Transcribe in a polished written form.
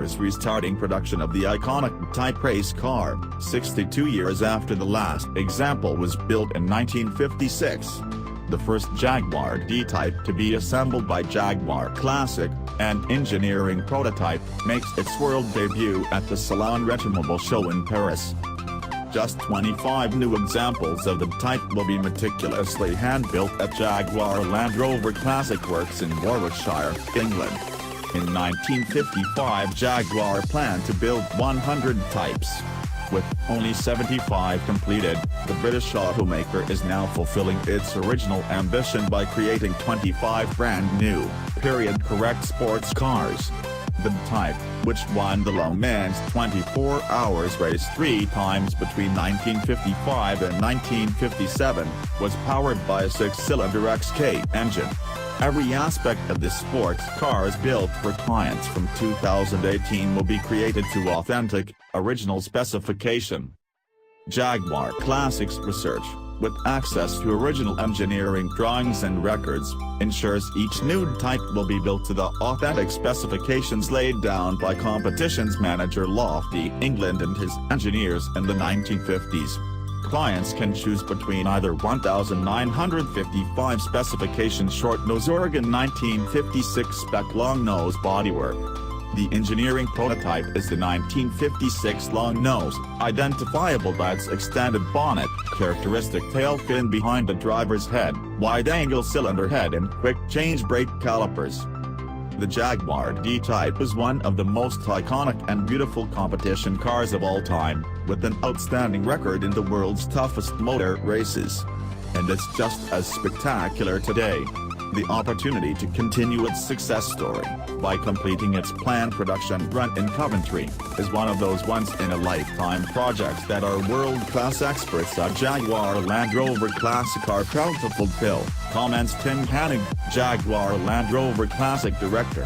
Jaguar is restarting production of the iconic Type race car, 62 years after the last example was built in 1956. The first Jaguar D-Type to be assembled by Jaguar Classic, an engineering prototype, makes its world debut at the Salon Retromobile show in Paris. Just 25 new examples of the type will be meticulously hand-built at Jaguar Land Rover Classic Works in Warwickshire, England. In 1955, Jaguar planned to build 100 types. With only 75 completed, the British automaker is now fulfilling its original ambition by creating 25 brand-new, period-correct sports cars. The Type, which won the Le Mans 24 Hours race 3 times between 1955 and 1957, was powered by a 6-cylinder XK engine. Every aspect of the sports cars built for clients from 2018 will be created to authentic, original specification. Jaguar Classic's research, with access to original engineering drawings and records, ensures each new type will be built to the authentic specifications laid down by competitions manager Lofty England and his engineers in the 1950s. Clients can choose between either 1955 specification short nose Oregon 1956 spec long nose bodywork. The engineering prototype is the 1956 long nose, identifiable by its extended bonnet, characteristic tail fin behind the driver's head, wide-angle cylinder head and quick-change brake calipers. The Jaguar D-Type is one of the most iconic and beautiful competition cars of all time, with an outstanding record in the world's toughest motor races. And it's just as spectacular today. The opportunity to continue its success story, by completing its planned production run in Coventry, is one of those once-in-a-lifetime projects that our world-class experts at Jaguar Land Rover Classic are proud to fulfill, comments Tim Hanning, Jaguar Land Rover Classic Director.